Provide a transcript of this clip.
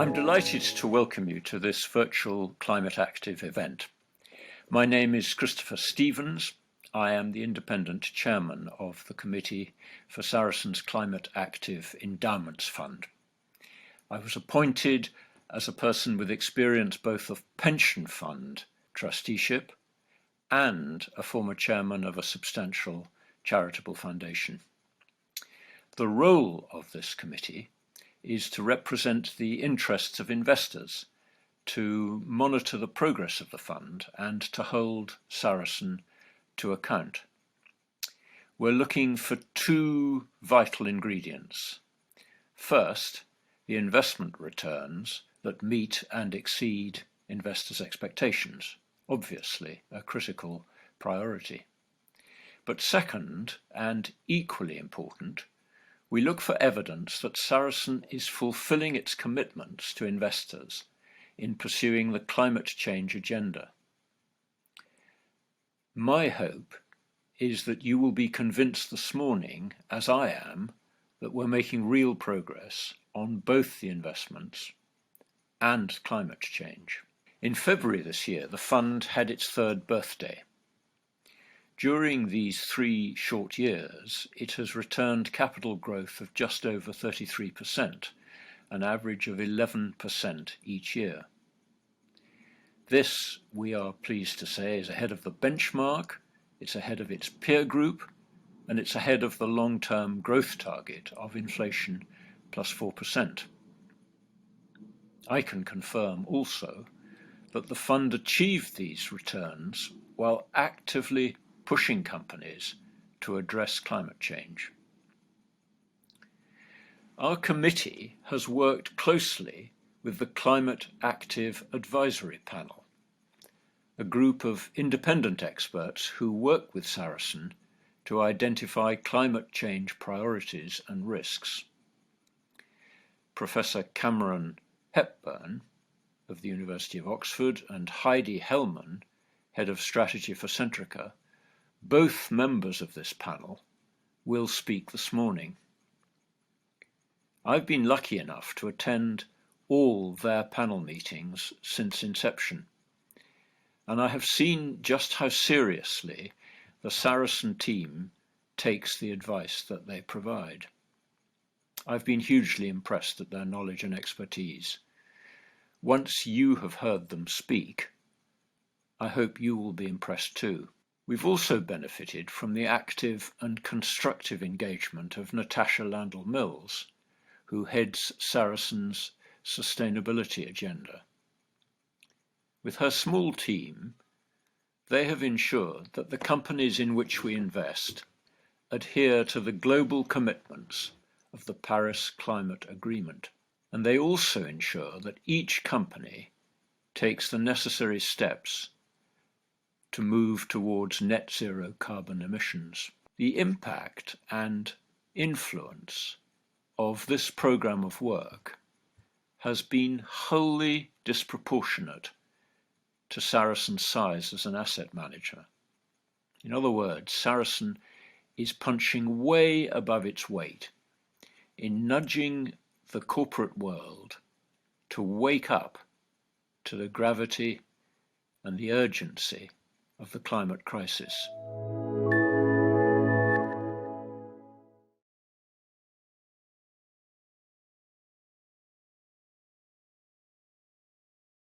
I'm delighted to welcome you to this virtual Climate Active event. My name is Christopher Stevens. I am the independent chairman of the Committee for Sarasin's Climate Active Endowments Fund. I was appointed as a person with experience both of pension fund trusteeship and a former chairman of a substantial charitable foundation. The role of this committee is to represent the interests of investors, to monitor the progress of the fund and to hold Sarasin to account. We're looking for two vital ingredients. First, the investment returns that meet and exceed investors' expectations, obviously a critical priority. But second, and equally important, we look for evidence that Sarasin is fulfilling its commitments to investors in pursuing the climate change agenda. My hope is that you will be convinced this morning, as I am, that we're making real progress on both the investments and climate change. In February this year, the fund had its third birthday. During these 3 short years, it has returned capital growth of just over 33%, an average of 11% each year. This, we are pleased to say, is ahead of the benchmark, it's ahead of its peer group, and it's ahead of the long-term growth target of inflation plus 4%. I can confirm also that the fund achieved these returns while actively pushing companies to address climate change. Our committee has worked closely with the Climate Active Advisory Panel, a group of independent experts who work with Sarasin to identify climate change priorities and risks. Professor Cameron Hepburn of the University of Oxford and Heidi Hellman, head of strategy for Centrica, both members of this panel, will speak this morning. I've been lucky enough to attend all their panel meetings since inception, and I have seen just how seriously the Sarasin team takes the advice that they provide. I've been hugely impressed at their knowledge and expertise. Once you have heard them speak, I hope you will be impressed too. We've also benefited from the active and constructive engagement of Natasha Landell-Mills, who heads Sarasin's sustainability agenda. With her small team, they have ensured that the companies in which we invest adhere to the global commitments of the Paris Climate Agreement, and they also ensure that each company takes the necessary steps to move towards net zero carbon emissions. The impact and influence of this programme of work has been wholly disproportionate to Sarasin's size as an asset manager. In other words, Sarasin is punching way above its weight in nudging the corporate world to wake up to the gravity and the urgency of the climate crisis.